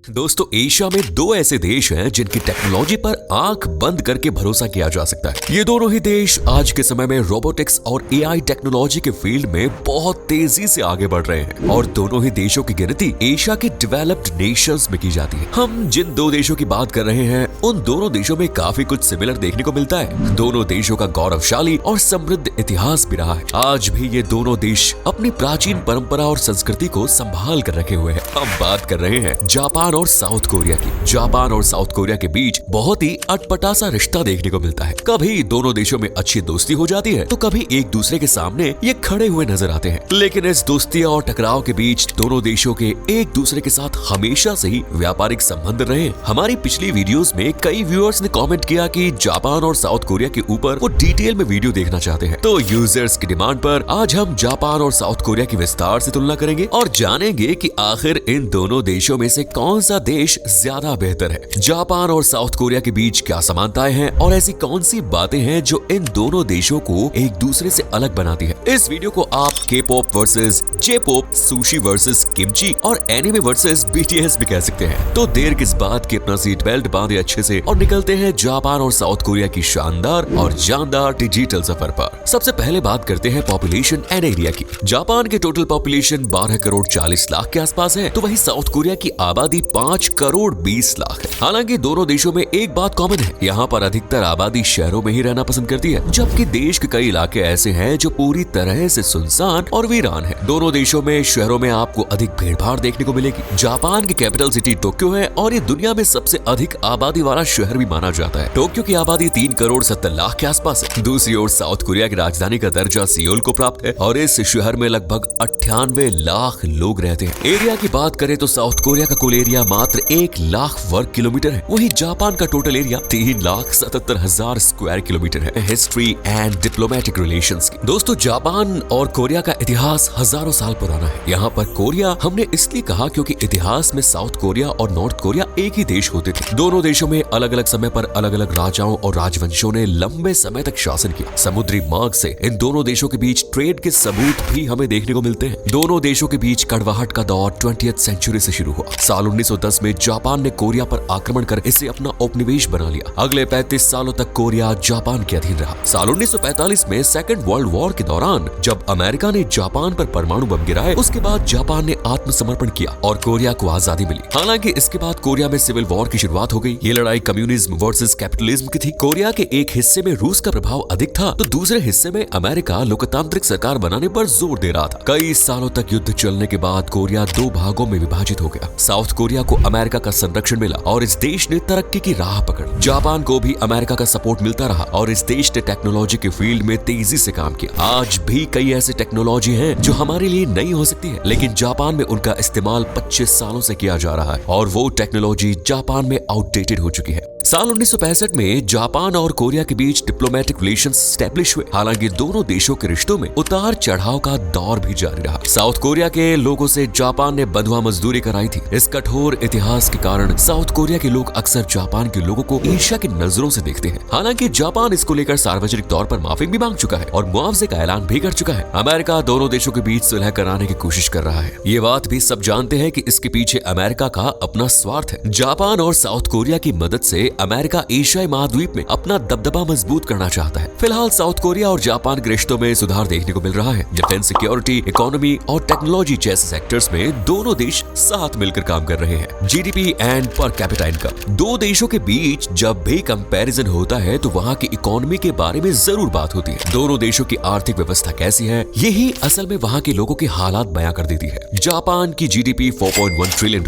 दोस्तों, एशिया में दो ऐसे देश हैं जिनकी टेक्नोलॉजी पर आंख बंद करके भरोसा किया जा सकता है। ये दोनों ही देश आज के समय में रोबोटिक्स और एआई टेक्नोलॉजी के फील्ड में बहुत तेजी से आगे बढ़ रहे हैं और दोनों ही देशों की गिनती एशिया के डेवलप्ड नेशंस में की जाती है। हम जिन दो देशों की बात कर रहे हैं उन दोनों देशों में काफी कुछ सिमिलर देखने को मिलता है। दोनों देशों का गौरवशाली और समृद्ध इतिहास भी रहा है। आज भी ये दोनों देश अपनी प्राचीन परंपरा और संस्कृति को संभाल कर रखे हुए हैं। हम बात कर रहे हैं जापान और साउथ कोरिया की। जापान और साउथ कोरिया के बीच बहुत ही अटपटा सा रिश्ता देखने को मिलता है। कभी दोनों देशों में अच्छी दोस्ती हो जाती है तो कभी एक दूसरे के सामने ये खड़े हुए नजर आते हैं। लेकिन इस दोस्ती और टकराव के बीच दोनों देशों के एक दूसरे के साथ हमेशा से ही व्यापारिक संबंध रहे। हमारी पिछली वीडियोस में कई व्यूअर्स ने कमेंट किया कि जापान और साउथ कोरिया के ऊपर वो डिटेल में वीडियो देखना चाहते हैं। तो यूजर्स की डिमांड पर आज हम जापान और साउथ कोरिया की विस्तार से तुलना करेंगे और जानेंगे कि आखिर इन दोनों देशों में से कौन सा देश ज्यादा बेहतर है। जापान और साउथ कोरिया के बीच क्या समानताएं हैं और ऐसी कौन सी बातें हैं जो इन दोनों देशों को एक दूसरे से अलग बनाती है। इस वीडियो को आप के pop versus J pop, sushi versus kimchi और एनिमे वर्सेस बीटीएस भी कह सकते हैं। तो देर किस बात की, अपना सीट बेल्ट बांधे अच्छे से और निकलते हैं जापान और साउथ कोरिया की शानदार और जानदार डिजिटल सफर पर। सबसे पहले बात करते हैं पॉपुलेशन एंड एरिया की। जापान की टोटल पॉपुलेशन 12 करोड़ 40 लाख के आसपास है, तो वहीं साउथ कोरिया की आबादी 5 करोड़ 20 लाख है। हालांकि दोनों देशों में एक बात कॉमन है, यहाँ पर अधिकतर आबादी शहरों में ही रहना पसंद करती है, जबकि देश के कई इलाके ऐसे हैं जो पूरी तरह से सुनसान और वीरान है। दोनों देशों में शहरों में आपको अधिक भीड़ भाड़ देखने को मिलेगी। जापान की कैपिटल सिटी टोक्यो है और ये दुनिया में सबसे अधिक आबादी वाला शहर भी माना जाता है। टोक्यो की आबादी 3 करोड़ 70 लाख के आसपास है। दूसरी ओर साउथ कोरिया की राजधानी का दर्जा सियोल को प्राप्त है और इस शहर में लगभग 98 लाख लोग रहते हैं। एरिया की बात करें तो साउथ कोरिया का कुल एरिया मात्र 1 लाख वर्ग किलोमीटर है, वहीं जापान का टोटल एरिया 3,77,000 स्क्वायर किलोमीटर है। हिस्ट्री एंड डिप्लोमेटिक रिलेशंस की दोस्तों, जापान और कोरिया का इतिहास हजारों साल पुराना है। यहाँ पर कोरिया हमने इसलिए कहा क्योंकि इतिहास में साउथ कोरिया और नॉर्थ कोरिया एक ही देश होते थे। दोनों देशों में अलग अलग समय पर अलग अलग राजाओं और राजवंशों ने लंबे समय तक शासन किया। समुद्री मार्ग से इन दोनों देशों के बीच ट्रेड के सबूत भी हमें देखने को मिलते हैं। दोनों देशों के बीच कड़वाहट का दौर 20th सेंचुरी से शुरू हुआ। साल 1910 में जापान ने कोरिया पर आक्रमण कर इसे अपना उपनिवेश बना लिया। अगले 35 सालों तक कोरिया जापान के अधीन रहा। साल 1945 में सेकेंड वर्ल्ड वॉर के दौरान जब अमेरिका ने जापान पर परमाणु बम गिराए, उसके बाद जापान ने आत्मसमर्पण किया और कोरिया को आजादी मिली। हालांकि इसके बाद कोरिया में सिविल वॉर की शुरुआत हो गई। ये लड़ाई कम्युनिज्म वर्सेस कैपिटलिज्म की थी। कोरिया के एक हिस्से में रूस का प्रभाव अधिक था तो दूसरे हिस्से में अमेरिका लोकतांत्रिक सरकार बनाने पर जोर दे रहा था। कई सालों तक युद्ध चलने के बाद कोरिया 2 भागों में विभाजित हो गया। साउथ कोरिया को अमेरिका का संरक्षण मिला और इस देश ने तरक्की की राह पकड़ी। जापान को भी अमेरिका का सपोर्ट मिलता रहा और इस देश ने टेक्नोलॉजी के फील्ड में तेजी से काम किया। आज भी कई ऐसे टेक्नोलॉजी हैं जो हमारे लिए नई हो सकती है, लेकिन जापान में उनका इस्तेमाल 25 सालों से किया जा रहा है और वो टेक्नोलॉजी जापान में आउटडेटेड हो चुकी है। साल 1965 में जापान और कोरिया के बीच डिप्लोमेटिक रिलेशंस स्टैब्लिश हुए। हालांकि दोनों देशों के रिश्तों में उतार चढ़ाव का दौर भी जारी रहा। साउथ कोरिया के लोगों से जापान ने बंधुआ मजदूरी कराई थी। इस कठोर इतिहास के कारण साउथ कोरिया के लोग अक्सर जापान के लोगों को ईर्ष्या की नजरों से देखते हैं। हालांकि जापान इसको लेकर सार्वजनिक तौर पर माफी भी मांग चुका है और मुआवजे का ऐलान भी कर चुका है। अमेरिका दोनों देशों के बीच सुलह कराने की कोशिश कर रहा है। ये बात भी सब जानते हैं कि इसके पीछे अमेरिका का अपना स्वार्थ है। जापान और साउथ कोरिया की मदद से अमेरिका एशियाई महाद्वीप में अपना दबदबा मजबूत करना चाहता है। फिलहाल साउथ कोरिया और जापान के रिश्तों में सुधार देखने को मिल रहा है। डिफेंस, सिक्योरिटी, इकोनॉमी और टेक्नोलॉजी जैसे सेक्टर्स में दोनों देश साथ मिलकर काम कर रहे हैं। GDP and per capita income, दो देशों के बीच जब भी कंपैरिजन होता है तो वहाँ की इकोनॉमी के बारे में जरूर बात होती है। दोनों देशों की आर्थिक व्यवस्था कैसी है, यही असल में वहाँ के लोगों के हालात बयां कर देती है। जापान की जीडीपी $4.1 ट्रिलियन।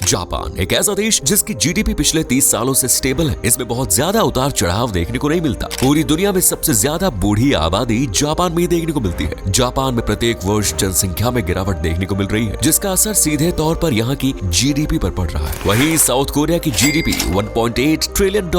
जापान एक ऐसा देश जिसकी जीडीपी पिछले 30 सालों से स्टेबल है। इसमें बहुत ज्यादा उतार चढ़ाव देखने को नहीं मिलता। पूरी दुनिया में सबसे ज्यादा बूढ़ी आबादी जापान में देखने को मिलती है। जापान में प्रत्येक वर्ष जनसंख्या में गिरावट देखने को मिल रही है, जिसका असर सीधे तौर पर यहाँ की जीडीपी पर पड़ रहा है। वहीं साउथ कोरिया की जीडीपी $1.8 ट्रिलियन।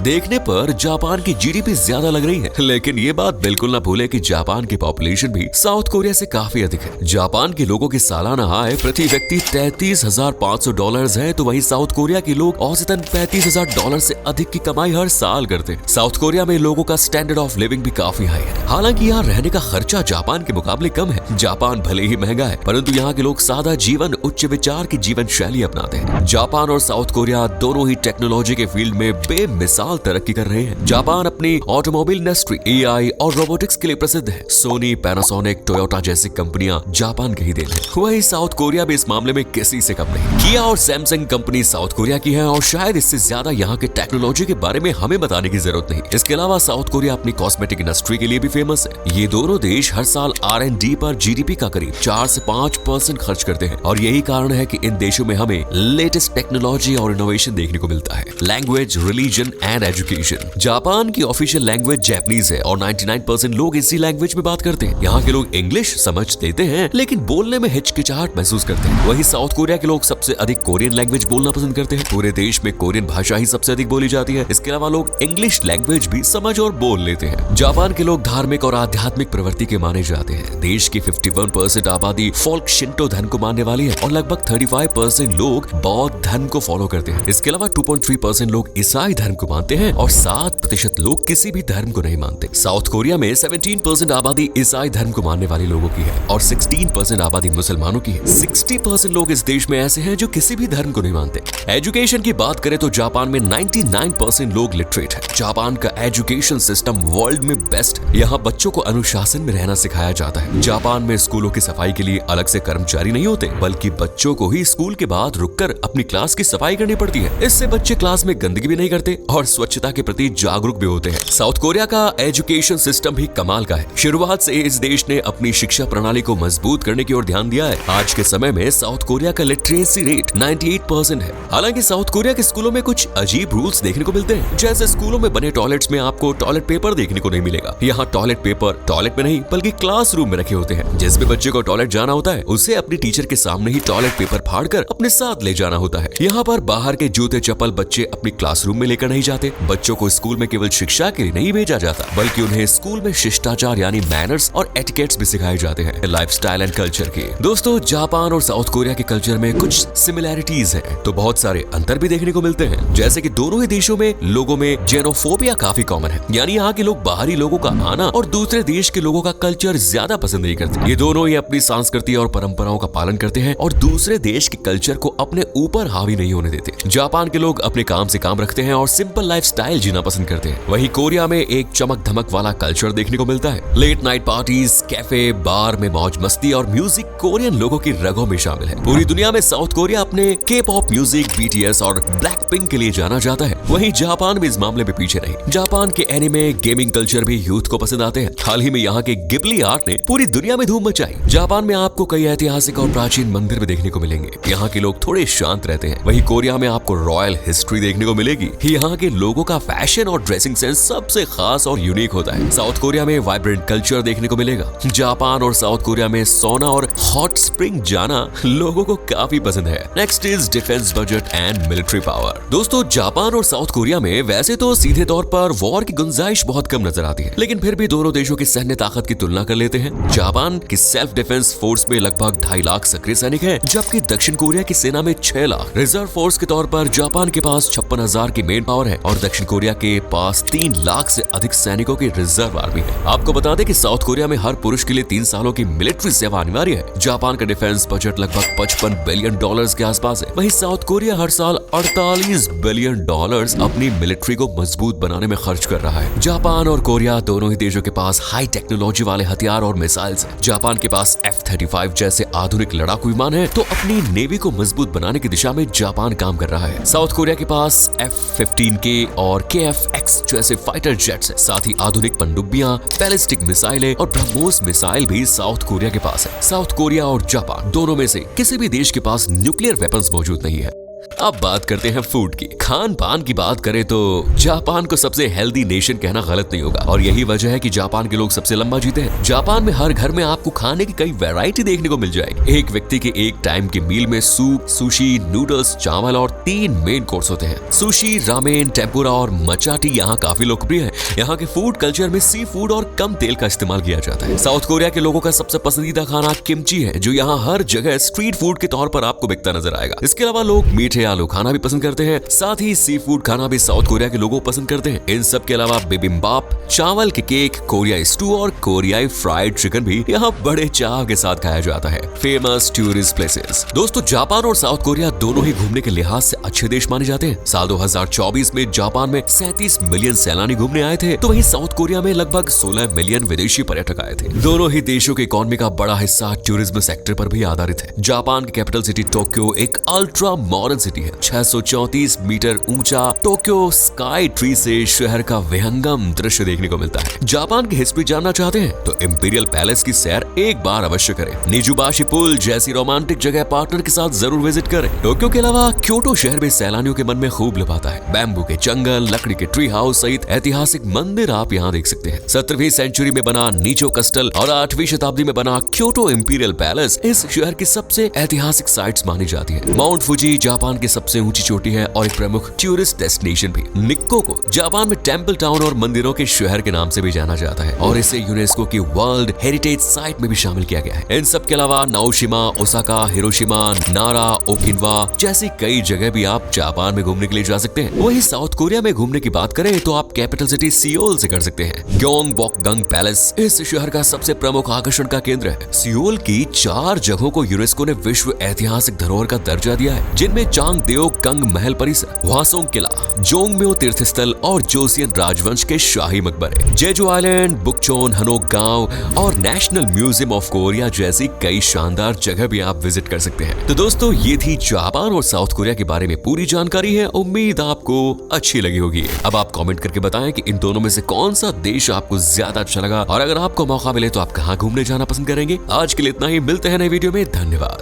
देखने पर जापान की जीडीपी ज्यादा लग रही है, लेकिन ये बात बिल्कुल ना भूले कि जापान की पॉपुलेशन भी साउथ कोरिया से काफी अधिक है। जापान के लोगों की सालाना आय प्रति व्यक्ति $33,500 है, तो वहीं साउथ कोरिया के लोग औसतन $35,000 से अधिक की कमाई हर साल करते हैं। साउथ कोरिया में लोगों का स्टैंडर्ड ऑफ लिविंग भी काफी हाई है। हालांकि यहाँ रहने का खर्चा जापान के मुकाबले कम है। जापान भले ही महंगा है, परंतु यहाँ के लोग सादा जीवन, उच्च विचार की जीवन शैली अपनाते हैं। जापान और साउथ कोरिया दोनों ही टेक्नोलॉजी के फील्ड में बेमिसाल तरक्की कर रहे हैं। जापान अपनी ऑटोमोबाइल इंडस्ट्री, एआई और रोबोटिक्स के लिए प्रसिद्ध है। सोनी, पैनासोनिक, टोयोटा जैसी कंपनियां जापान के ही देन है। वहीं साउथ कोरिया भी इस मामले में किसी से कम नहीं। किया और सैमसंग कंपनी साउथ कोरिया की है और शायद इससे ज्यादा यहाँ के टेक्नोलॉजी के बारे में हमें बताने की जरूरत नहीं। इसके अलावा साउथ कोरिया अपनी कॉस्मेटिक इंडस्ट्री के लिए भी फेमस है। ये दोनों देश हर साल R&D पर जीडीपी का करीब 4 से 5% खर्च करते हैं और यही कारण है कि इन देशों में हमें लेटेस्ट टेक्नोलॉजी और इनोवेशन देखने को मिलता है। Language, religion and education. Japan की ऑफिशियल लैंग्वेज जापानीज है और 99% लोग इसी लैंग्वेज में बात करते हैं। यहाँ के लोग इंग्लिश समझ लेते हैं लेकिन बोलने में हिचकिचाहट महसूस करते हैं। वहीं साउथ कोरिया के लोग सबसे अधिक कोरियन लैंग्वेज बोलना पसंद करते हैं। पूरे देश में कोरियन भाषा ही सबसे अधिक बोली जाती है। इसके अलावा लोग इंग्लिश लैंग्वेज भी समझ और बोल लेते हैं। जापान के लोग धार्मिक और आध्यात्मिक प्रवृत्ति के माने जाते हैं। देश की 51% आबादी फोल्क शिंटो धर्म को मानने वाली है और लगभग 35% लोग बौद्ध धर्म को फॉलो करते हैं। इसके अलावा 2.3% लोग ईसाई धर्म को मानते हैं और 7% लोग किसी भी धर्म को नहीं मानते। साउथ कोरिया में 17% आबादी ईसाई धर्म को मानने वाले लोगों की है और 16% आबादी मुसलमानों की है। 60% लोग इस देश में ऐसे हैं जो किसी भी धर्म को नहीं मानते। एजुकेशन की बात करें तो जापान में 99% लोग लिटरेट हैं। जापान का एजुकेशन सिस्टम वर्ल्ड में बेस्ट है। यहाँ बच्चों को अनुशासन में रहना सिखाया जाता है। जापान में स्कूलों की सफाई के लिए अलग से कर्मचारी नहीं होते, बल्कि बच्चों को ही स्कूल के बाद रुककर अपनी क्लास की सफाई करनी पड़ती है। इससे बच्चे क्लास में गंदगी भी नहीं करते और स्वच्छता के प्रति जागरूक भी होते हैं। साउथ कोरिया का एजुकेशन सिस्टम भी कमाल का है। शुरुआत से इस देश ने अपनी शिक्षा प्रणाली को मजबूत करने की ओर ध्यान दिया है। आज के समय में साउथ कोरिया का लिटरेसी रेट 98% है। हालांकि साउथ कोरिया के स्कूलों में कुछ अजीब रूल्स देखने को मिलते हैं। जैसे स्कूलों में बने टॉयलेट्स में आपको टॉयलेट पेपर देखने को नहीं मिलेगा। यहाँ टॉयलेट पेपर टॉयलेट में नहीं बल्कि क्लासरूम में रखे होते हैं। जिस भी बच्चे को टॉयलेट जाना होता है उसे अपनी टीचर के सामने ही टॉयलेट पेपर फाड़कर अपने साथ ले जाना होता है। यहाँ पर बाहर के जूते चप्पल बच्चे अपनी क्लासरूम में लेकर नहीं जाते। बच्चों को स्कूल में केवल शिक्षा के लिए नहीं भेजा जाता, बल्कि उन्हें स्कूल में शिष्टाचार यानी मैनर्स और एटिकेट्स भी सिखाए जाते हैं, लाइफस्टाइल एंड कल्चर के। दोस्तों, जापान और साउथ कोरिया के कल्चर में कुछ सिमिलैरिटीज हैं, तो बहुत सारे अंतर भी देखने को मिलते हैं। जैसे कि दोनों ही देशों में लोगों में जेनोफोबिया काफी कॉमन है, यानी यहाँ के लोग बाहरी लोगों का आना और दूसरे देश के लोगों का कल्चर ज्यादा पसंद नहीं करते। ये दोनों ही अपनी संस्कृति और परंपराओं का पालन करते हैं और दूसरे देश के कल्चर को अपने ऊपर हावी नहीं होने देते। जापान के लोग अपने काम से काम रखते हैं और सिंपल लाइफस्टाइल जीना पसंद करते हैं। वहीं कोरिया में एक चमक धमक वाला कल्चर देखने को मिलता है। लेट नाइट पार्टीज, कैफे, बार में मौज मस्ती और म्यूजिक कोरियन लोगों की रगों में शामिल है। पूरी दुनिया में साउथ कोरिया अपने के-पॉप म्यूजिक, BTS और ब्लैकपिंक के लिए जाना जाता है। वहीं जापान भी इस मामले में पीछे नहीं। जापान के एनिमे, गेमिंग कल्चर भी यूथ को पसंद आते हैं। हाल ही में यहाँ के गिबली आर्ट ने पूरी दुनिया में धूम मचाई। जापान में आपको कई ऐतिहासिक और प्राचीन मंदिर भी देखने को मिलेंगे। यहाँ के लोग थोड़े शांत रहते हैं। वहीं कोरिया में आपको रॉयल हिस्ट्री देखने को मिलेगी। यहाँ के लोगों का फैशन और ड्रेसिंग सेंस सबसे खास और यूनिक होता है। साउथ कोरिया में वाइब्रेंट कल्चर देखने को मिलेगा। जापान और साउथ कोरिया में सोना और हॉट स्प्रिंग जाना लोगों को काफी पसंद है। Next is defence budget and military power. दोस्तों, जापान और साउथ कोरिया में वैसे तो सीधे तौर पर वॉर की गुंजाइश बहुत कम नजर आती है, लेकिन फिर भी दोनों देशों की सैन्य ताकत की तुलना कर लेते हैं। जापान की सेल्फ डिफेंस फोर्स में लगभग 2.5 लाख सक्रिय सैनिक हैं, जबकि दक्षिण कोरिया की सेना में 6 लाख। रिजर्व फोर्स के तौर पर जापान के पास 56,000 की मेन पावर है और दक्षिण कोरिया के पास 3 लाख से अधिक सैनिकों की रिजर्व आर्मी है। आपको बता दें कि साउथ कोरिया में हर पुरुष के लिए 3 सालों की मिलिट्री सेवा अनिवार्य है। जापान का डिफेंस बजट लगभग $55 बिलियन के आसपास है। वहीं साउथ कोरिया हर साल $48 बिलियन अपनी मिलिट्री को मजबूत बनाने में खर्च कर रहा है। जापान और कोरिया दोनों ही देशों के पास हाई टेक्नोलॉजी वाले हथियार और मिसाइल्स हैं। जापान के पास F-35 जैसे आधुनिक लड़ाकू विमान है, तो अपनी नेवी को मजबूत बनाने की दिशा में जापान काम कर रहा है। साउथ कोरिया के पास F-15K और KF-X जैसे फाइटर जेट्स है। साथ ही आधुनिक पनडुब्बियां, बैलिस्टिक मिसाइलें और ब्रह्मोस मिसाइल भी साउथ कोरिया के पास है। साउथ कोरिया और जापान दोनों में से किसी भी देश के पास न्यूक्लियर वेपन्स मौजूद नहीं है। अब बात करते हैं फूड की। खान पान की बात करें तो जापान को सबसे हेल्दी नेशन कहना गलत नहीं होगा और यही वजह है कि जापान के लोग सबसे लंबा जीते हैं। जापान में हर घर में आपको खाने की कई वैरायटी देखने को मिल जाएगी। एक व्यक्ति के एक टाइम के मील में सूप, सुशी, नूडल्स, चावल और 3 मेन कोर्स होते हैं। सुशी, रामेन, टेम्पुरा और मचाटी यहाँ काफी लोकप्रिय है। यहाँ के फूड कल्चर में सी फूड और कम तेल का इस्तेमाल किया जाता है। साउथ कोरिया के लोगों का सबसे पसंदीदा खाना किमची है, जो यहाँ हर जगह स्ट्रीट फूड के तौर पर आपको बिकता नजर आएगा। इसके अलावा लोग मीठा मीठे आलू खाना भी पसंद करते हैं। साथ ही सी फूड खाना भी साउथ कोरिया के लोग पसंद करते हैं। इन सब के अलावा बिबिम्बाप, चावल के केक, कोरियाई स्टू और कोरियाई फ्राइड चिकन भी यहाँ बड़े चाव के साथ खाया जाता है। Famous tourist places. दोस्तों, जापान और साउथ कोरिया दोनों ही घूमने के लिहाज से अच्छे देश माने जाते हैं। साल 2024 में जापान में 37 मिलियन सैलानी घूमने आए थे, तो वहीं साउथ कोरिया में लगभग 16 मिलियन विदेशी पर्यटक आए थे। दोनों ही देशों की इकोनॉमी का बड़ा हिस्सा टूरिज्म सेक्टर पर भी आधारित है। जापान की कैपिटल सिटी टोक्यो एक अल्ट्रा मॉडर्न सिटी है। 634 मीटर ऊंचा टोक्यो स्काई ट्री से शहर का विहंगम दृश्य देखने को मिलता है। जापान की हिस्ट्री जानना चाहते हैं तो इंपीरियल पैलेस की सैर एक बार अवश्य करें। निजुबाशी पुल जैसी रोमांटिक जगह पार्टनर के साथ जरूर विजिट करें। टोक्यो के अलावा क्योटो शहर भी सैलानियों के मन में खूब लुभाता है। बैम्बू के जंगल, लकड़ी के ट्री हाउस सहित ऐतिहासिक मंदिर आप यहाँ देख सकते हैं। 17वीं सेंचुरी में बना नीचो कस्टल और 8वीं शताब्दी में बना क्योटो इंपीरियल पैलेस इस शहर की सबसे ऐतिहासिक साइट्स मानी जाती है। माउंट फुजी जापान की सबसे ऊंची चोटी है और एक प्रमुख टूरिस्ट डेस्टिनेशन भी। निक्को को जापान में टेम्पल टाउन और मंदिरों के शहर के नाम से भी जाना जाता है और इसे यूनेस्को की वर्ल्ड हेरिटेज साइट में भी शामिल किया गया है। इन सब के अलावा नाओशिमा, ओसाका, हिरोशिमा, नारा, ओकिनावा जैसी कई जगह भी आप जापान में घूमने के लिए जा सकते हैं। वहीं साउथ कोरिया में घूमने की बात करें तो आप कैपिटल सिटी सियोल से कर सकते हैं। ग्योंगबोकगंग पैलेस इस शहर का सबसे प्रमुख आकर्षण का केंद्र है। सियोल की 4 जगहों को यूनेस्को ने विश्व ऐतिहासिक धरोहर का दर्जा दिया है, जिनमें चांगदेओ गंग महल परिसर, हवासोंग किला, जोंगम्यो तीर्थ स्थल और जोसियन राजवंश के शाही मकबरे, जेजू आइलैंड, बुकचोन हनोक गांव और नेशनल म्यूजियम ऑफ कोरिया जैसी कई शानदार जगह भी आप विजिट कर सकते हैं। तो दोस्तों, ये थी जापान और साउथ कोरिया के बारे में पूरी जानकारी है। उम्मीद आपको अच्छी लगी होगी। अब आप कमेंट करके बताएं कि इन दोनों में से कौन सा देश आपको ज्यादा अच्छा लगा और अगर आपको मौका मिले तो आप कहां घूमने जाना पसंद करेंगे। आज के लिए इतना ही, मिलते हैं नए वीडियो में। धन्यवाद।